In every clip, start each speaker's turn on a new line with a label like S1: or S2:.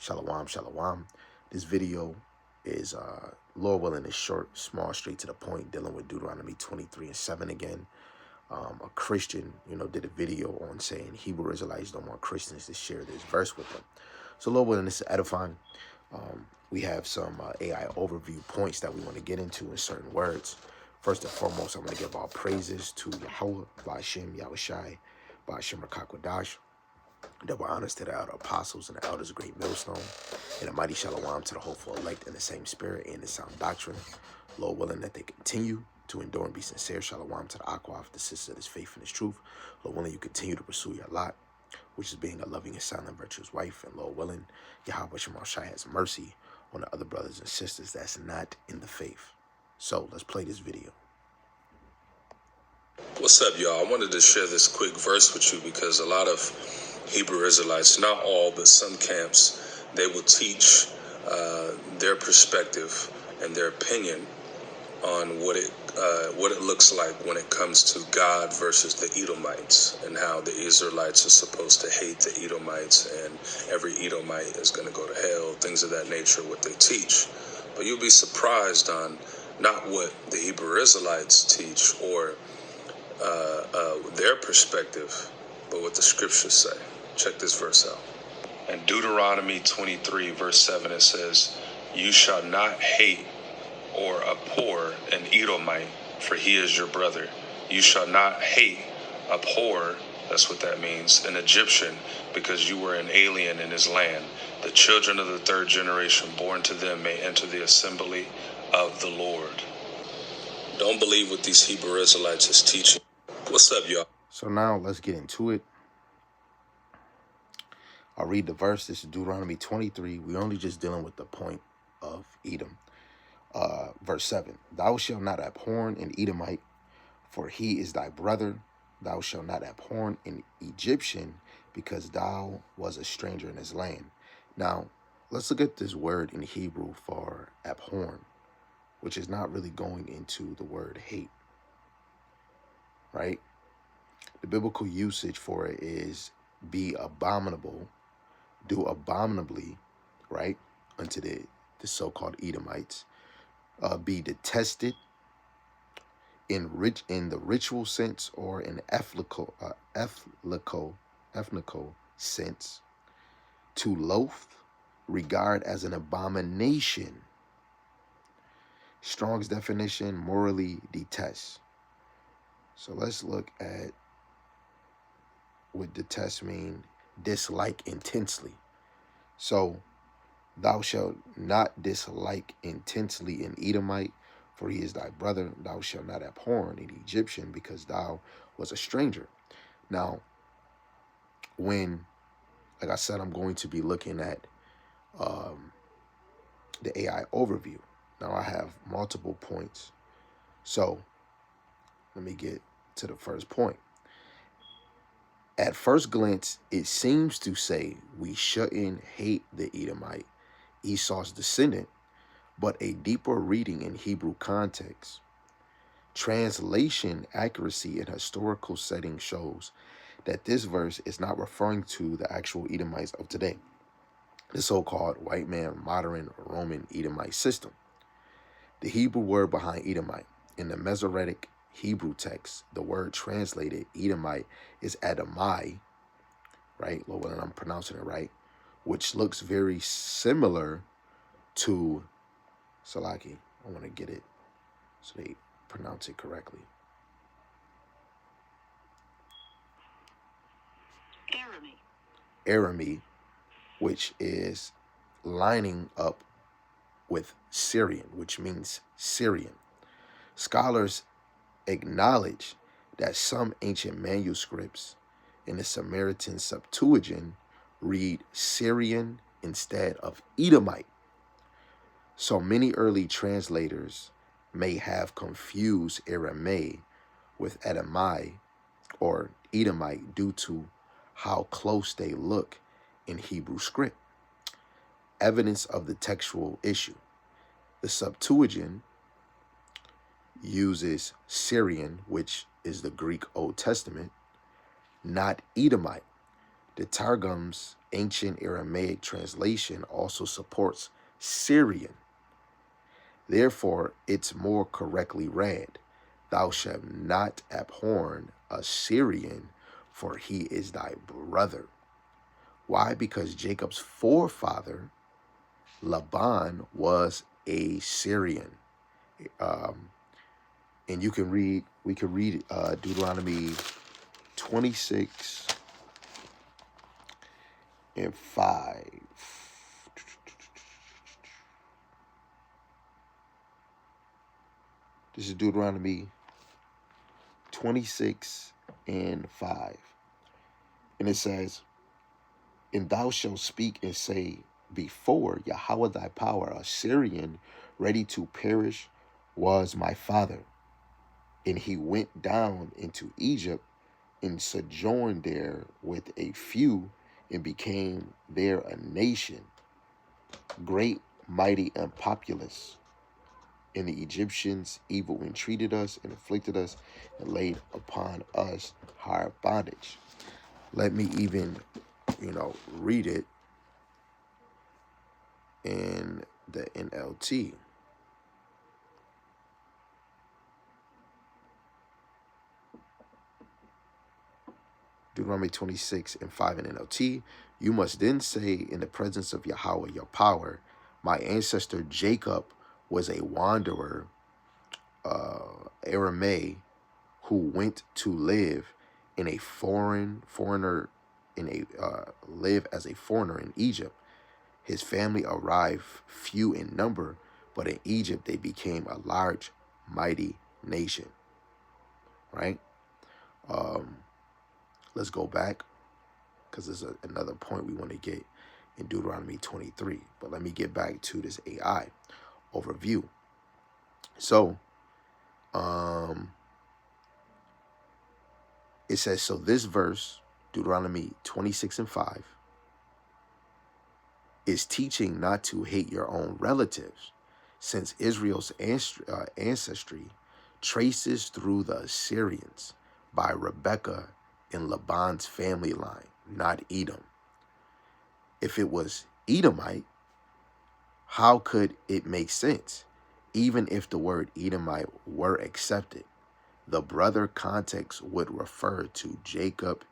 S1: Shalom, shalom. This video is, Lord willing, is short, small, straight to the point, dealing with Deuteronomy 23:7 again. A Christian, did a video on saying Hebrew Israelites don't want Christians to share this verse with them. So Lord willing, this is edifying. We have some AI overview points that we want to get into in certain words. First and foremost, I'm going to give all praises to Yahweh, Ba'ashem, Yahushai, Ba'ashem Rakakwadash. Double honors to the elder apostles and the elders of Great Millstone, and a mighty shalom to the hopeful elect in the same spirit and the sound doctrine. Lord willing that they continue to endure and be sincere. Shalom to the Akwaf, the sister of this faith and this truth. Lord willing, you continue to pursue your lot, which is being a loving and silent virtuous wife. And Lord willing, Yahweh Shema Shai has mercy on the other brothers and sisters that's not in the faith. So let's play this video.
S2: What's up, y'all? I wanted to share this quick verse with you because a lot of Hebrew Israelites, not all, but some camps, they will teach their perspective and their opinion on what it looks like when it comes to God versus the Edomites, and how the Israelites are supposed to hate the Edomites and every Edomite is going to go to hell, things of that nature, what they teach. But you'll be surprised on not what the Hebrew Israelites teach or their perspective, but what the scriptures say. Check this verse out. In Deuteronomy 23, verse 7, it says, "You shall not hate or abhor an Edomite, for he is your brother. You shall not hate, abhor," that's what that means, "an Egyptian, because you were an alien in his land. The children of the third generation born to them may enter the assembly of the Lord." Don't believe what these Hebrew Israelites is teaching. What's up, y'all?
S1: So now let's get into it. I'll read the verse. This is Deuteronomy 23. We're only just dealing with the point of Edom. Verse 7. Thou shalt not abhor an Edomite, for he is thy brother. Thou shalt not abhor an Egyptian, because thou was a stranger in his land. Now, let's look at this word in Hebrew for abhor, which is not really going into the word hate, right? The biblical usage for it is be abominable, do abominably, right, unto the so-called Edomites, be detested in the ritual sense, or in ethnical sense, to loathe, regard as an abomination. Strong's definition, morally detest. So let's look at what detest mean. Dislike intensely. So thou shalt not dislike intensely an Edomite, for he is thy brother. Thou shalt not abhor an Egyptian, because thou was a stranger. Now, when, like I said, I'm going to be looking at the AI overview. Now I have multiple points. So let me get to the first point. At first glance, it seems to say we shouldn't hate the Edomite, Esau's descendant, but a deeper reading in Hebrew context, translation accuracy, and historical setting shows that this verse is not referring to the actual Edomites of today, the so-called white man, modern Roman Edomite system. The Hebrew word behind Edomite in the Masoretic Hebrew text, the word translated Edomite is Adamai, right? Lord willing, I'm pronouncing it right, which looks very similar to Salaki. I want to get it so they pronounce it correctly. Arami, which is lining up with Syrian, which means Syrian. Scholars acknowledge that some ancient manuscripts in the Samaritan Septuagint read Syrian instead of Edomite. So many early translators may have confused Aramaic with Adamai or Edomite due to how close they look in Hebrew script. Evidence of the textual issue. The Septuagint uses Syrian, which is the Greek Old Testament, not Edomite. The Targum's ancient Aramaic translation also supports Syrian. Therefore, it's more correctly read, "Thou shalt not abhor a Syrian, for he is thy brother." Why? Because Jacob's forefather, Laban, was a Syrian. And we can read Deuteronomy 26:5. This is Deuteronomy 26:5. And it says, "And thou shalt speak and say before Yahweh thy power, a Syrian ready to perish was my father. And he went down into Egypt and sojourned there with a few and became there a nation, great, mighty, and populous. And the Egyptians evil entreated us and afflicted us and laid upon us hard bondage." Let me even, read it in the NLT. Deuteronomy 26:5 in NLT. "You must then say in the presence of Yahweh your power, my ancestor Jacob was a wanderer, Aramay, who went to live in a live as a foreigner in Egypt. His family arrived few in number, but in Egypt they became a large, mighty nation." Right? Let's go back, because there's another point we want to get in Deuteronomy 23. But let me get back to this AI overview. So, it says, so this verse, Deuteronomy 26:5, is teaching not to hate your own relatives, since Israel's ancestry traces through the Assyrians by Rebekah in Laban's family line, not Edom. If it was Edomite, how could it make sense? Even if the word Edomite were accepted, the brother context would refer to Jacob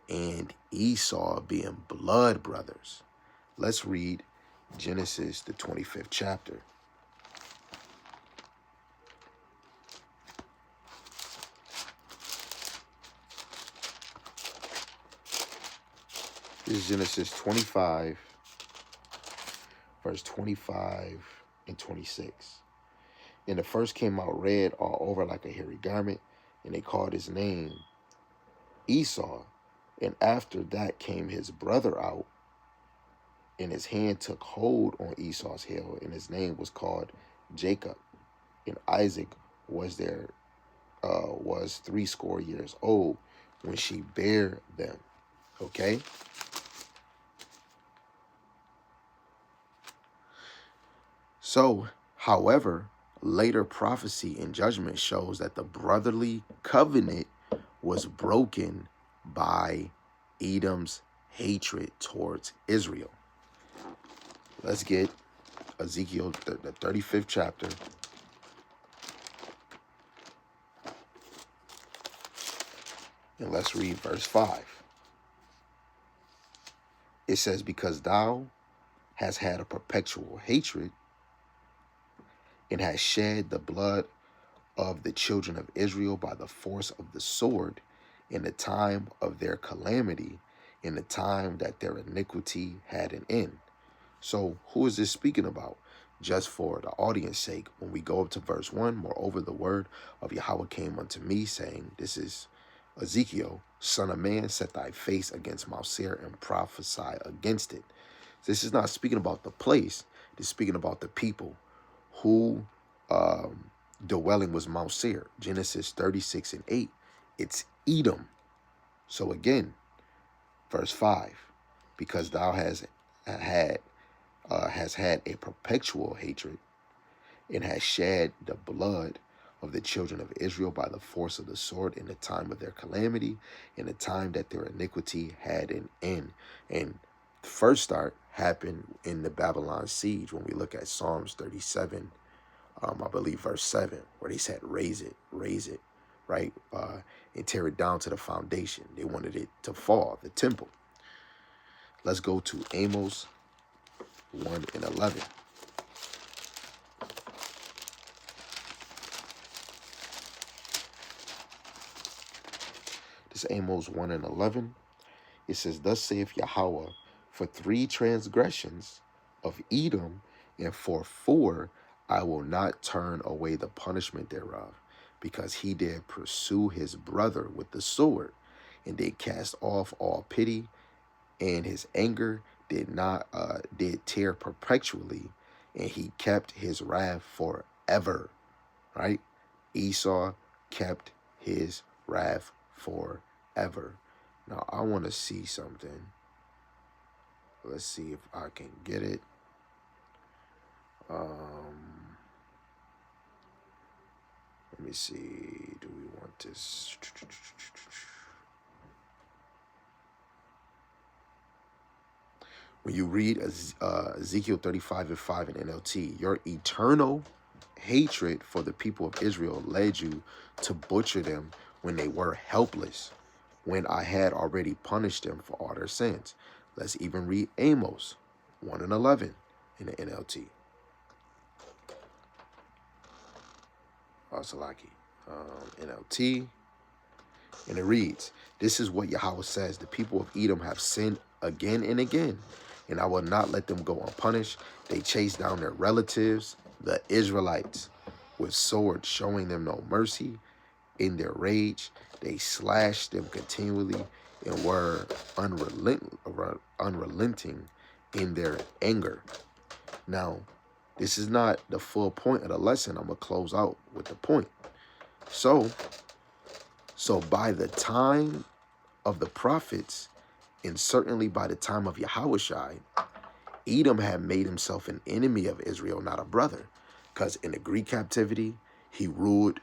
S1: and Esau being blood brothers. Let's read Genesis, the 25th chapter. This is Genesis 25, verse 25 and 26. "And the first came out red all over like a hairy garment, and they called his name Esau. And after that came his brother out, and his hand took hold on Esau's heel, and his name was called Jacob. And Isaac was 80 years old when she bare them." Okay? So, however, later prophecy and judgment shows that the brotherly covenant was broken by Edom's hatred towards Israel. Let's get Ezekiel, the 35th chapter. And let's read verse 5. It says, "Because thou hast had a perpetual hatred and hast shed the blood of the children of Israel by the force of the sword in the time of their calamity, in the time that their iniquity had an end." So who is this speaking about? Just for the audience sake, when we go up to verse 1, "Moreover, the word of Yahweh came unto me, saying," this is Ezekiel, "Son of man, set thy face against Mount Seir and prophesy against it." This is not speaking about the place. It's speaking about the people who dwelling was Mount Seir. Genesis 36:8. It's Edom. So again, verse 5, "Because thou has had a perpetual hatred and has shed the blood of the children of Israel by the force of the sword in the time of their calamity, in the time that their iniquity had an end. And the first start happened in the Babylon siege when we look at Psalms 37, I believe verse 7, where they said, raise it, right? And tear it down to the foundation. They wanted it to fall, the temple. Let's go to Amos 1:11. This Amos 1:11. It says, thus saith Yahweh, for 3 transgressions of Edom, and for 4 I will not turn away the punishment thereof, because he did pursue his brother with the sword, and did cast off all pity, and his anger did tear perpetually, and he kept his wrath forever. Right? Esau kept his wrath forever. Now, I want to see something. Let's see if I can get it. Let me see. Do we want this? When you read Ezekiel 35:5 in NLT, your eternal hatred for the people of Israel led you to butcher them when they were helpless, when I had already punished them for all their sins. Let's even read Amos 1:11 in the NLT. Salaki, NLT. And it reads, this is what Yahweh says, the people of Edom have sinned again and again, and I will not let them go unpunished. They chased down their relatives, the Israelites, with swords, showing them no mercy. In their rage, they slashed them continually and were unrelenting in their anger. Now, this is not the full point of the lesson. I'm going to close out with the point. So by the time of the prophets, and certainly by the time of Yahushai, Edom had made himself an enemy of Israel, not a brother. Because in the Greek captivity, he ruled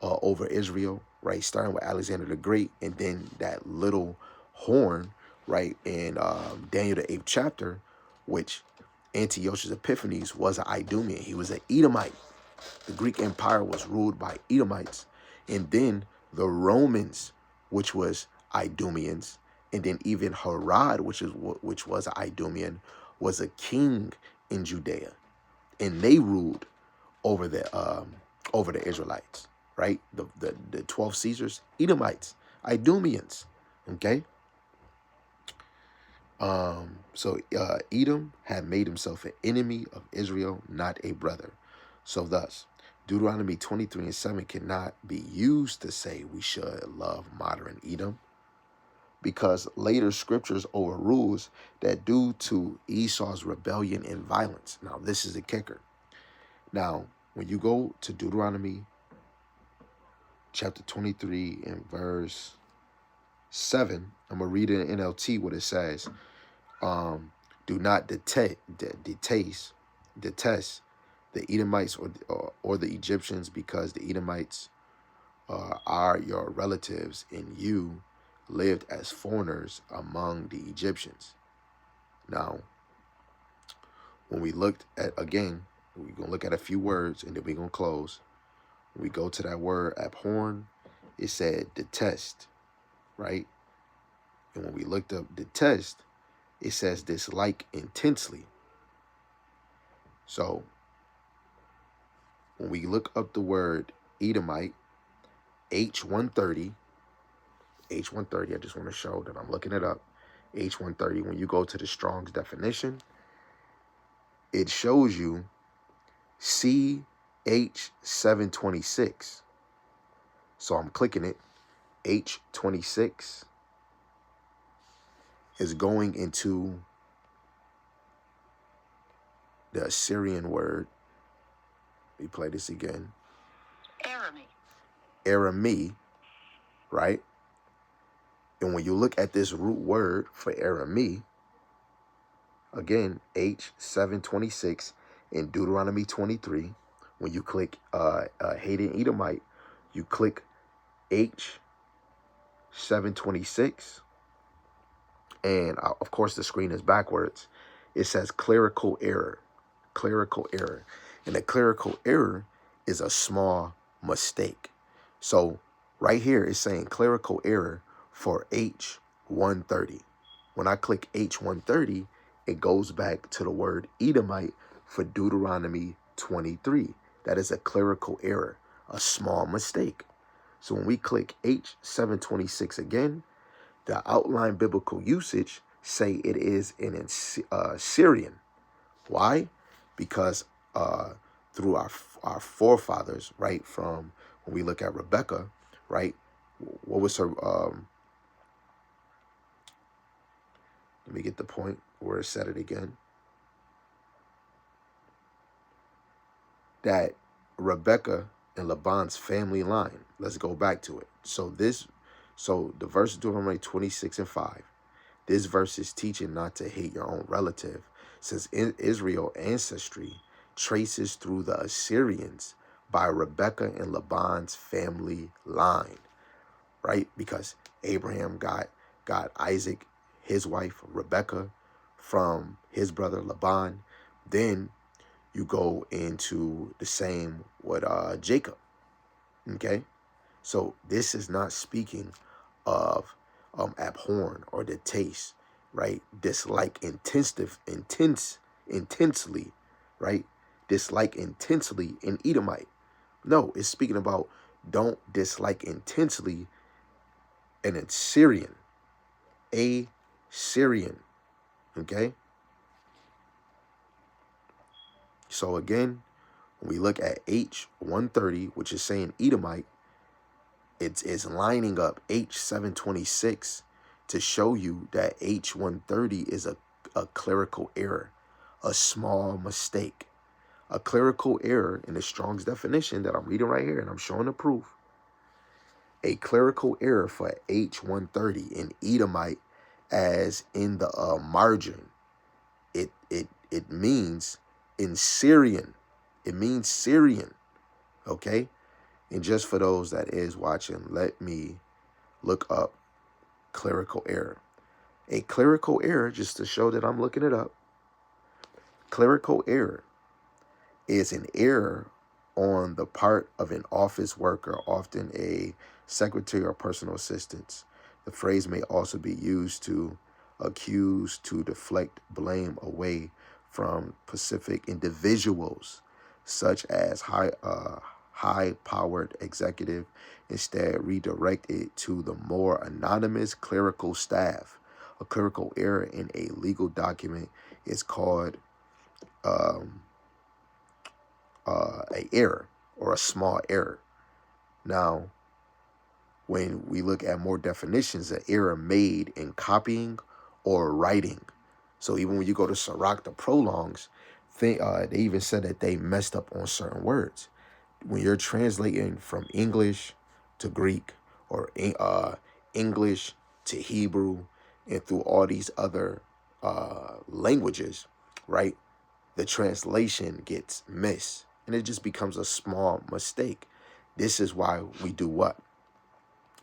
S1: over Israel, right? Starting with Alexander the Great, and then that little horn, right, in Daniel the 8th chapter, which Antiochus Epiphanes was an Idumean. He was an Edomite. The Greek Empire was ruled by Edomites. And then the Romans, which was Idumeans, and then even Herod, which was an Idumean, was a king in Judea, and they ruled over the Israelites, right? The 12 Caesars, Edomites, Idumeans, okay. So Edom had made himself an enemy of Israel, not a brother. So thus, Deuteronomy 23:7 cannot be used to say we should love modern Edom, because later scriptures overrules that due to Esau's rebellion and violence. Now, this is the kicker. Now, when you go to Deuteronomy chapter 23 and verse 7, I'm going to read it in NLT what it says. Do not detest the Edomites or the Egyptians, because the Edomites are your relatives, and you lived as foreigners among the Egyptians. Now, when we looked at, again, we're going to look at a few words, and then we're going to close. When we go to that word abhorrent, it said detest, right? And when we looked up detest, it says dislike intensely. So when we look up the word Edomite, H130, I just want to show that I'm looking it up. H130, when you go to the Strong's definition, it shows you CH726. So I'm clicking it. H26 is going into the Assyrian word. Let me play this again. Arami, right? And when you look at this root word for Arami, again, H726 in Deuteronomy 23, When you click Hayden Edomite, you click H726, and of course the screen is backwards. It says clerical error, clerical error, and a clerical error is a small mistake. So right here it's saying clerical error for H130. When I click H130, it goes back to the word Edomite for Deuteronomy 23. That is a clerical error, a small mistake. So when we click H726 again, the outline biblical usage say it is in Syrian. Why? Because through our forefathers, right, from when we look at Rebecca, right, what was her, let me get the point where it said it again, that Rebecca and Laban's family line, let's go back to it. So the verse of Deuteronomy 26:5, this verse is teaching not to hate your own relative, since Israel ancestry traces through the Assyrians by Rebecca and Laban's family line, right? Because Abraham got Isaac, his wife Rebecca, from his brother Laban. Then you go into the same with Jacob, okay? So this is not speaking of abhorrent or taste, right? Dislike intensely, right? Dislike intensely in Edomite. No, it's speaking about don't dislike intensely an Assyrian, a Syrian, okay? So again, when we look at H130, which is saying Edomite, it's lining up H726 to show you that H130 is a clerical error, a small mistake. A clerical error in the Strong's definition that I'm reading right here, and I'm showing the proof. A clerical error for H130 in Edomite, as in the margin, it means in Syrian. It means Syrian, okay? And just for those that is watching, let me look up clerical error. A clerical error, just to show that I'm looking it up, clerical error is an error on the part of an office worker, often a secretary or personal assistant. The phrase may also be used to accuse, to deflect blame away from specific individuals, such as high-powered executive. Instead, redirect it to the more anonymous clerical staff. A clerical error in a legal document is called a error or a small error. Now, when we look at more definitions, an error made in copying or writing. So even when you go to Sirach, the prologues, they even said that they messed up on certain words. When you're translating from English to Greek, or English to Hebrew, and through all these other languages, right? The translation gets missed, and it just becomes a small mistake. This is why we do what?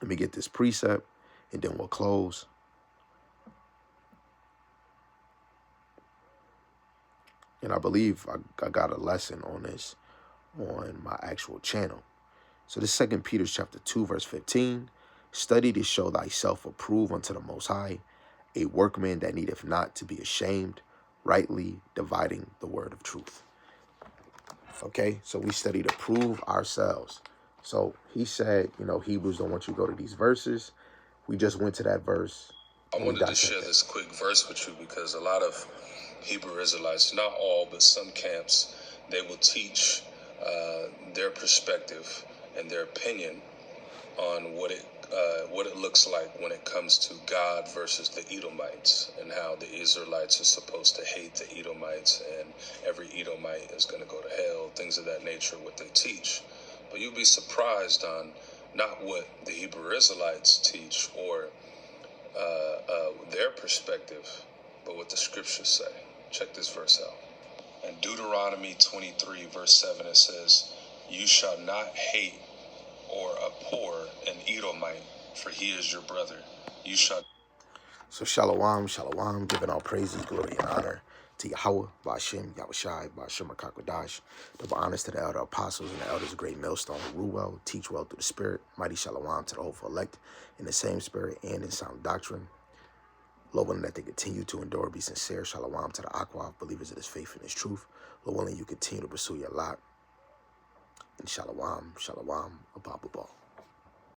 S1: Let me get this precept, and then we'll close. And I believe I got a lesson on this on my actual channel. So this 2 Peter chapter 2, verse 15. Study to show thyself approved unto the Most High, a workman that needeth not to be ashamed, rightly dividing the word of truth. Okay, so we study to prove ourselves. So he said, Hebrews don't want you to go to these verses. We just went to that verse.
S2: I wanted to share this quick verse with you because a lot of Hebrew Israelites, not all, but some camps, they will teach their perspective and their opinion on what it looks like when it comes to God versus the Edomites, and how the Israelites are supposed to hate the Edomites and every Edomite is going to go to hell, things of that nature, what they teach. But you'll be surprised on not what the Hebrew Israelites teach or their perspective, but what the scriptures say. Check this verse out. In Deuteronomy 23, verse 7, it says, "You shall not hate or abhor an Edomite, for he is your brother. You shall."
S1: So shalom, shalom, giving all praises, glory, and honor to Yahweh, Ba'ashem, Yahushai, Ba'ashem, Rakakwadash. Double honors to the elder apostles and the elders of great millstone who rule well, teach well through the spirit. Mighty shalom to the hopeful elect in the same spirit and in sound doctrine. Lord willing that they continue to endure, be sincere. Shalom to the Aqua, believers of his faith and his truth. Lord willing you continue to pursue your lot. And shalom, shalom, above all.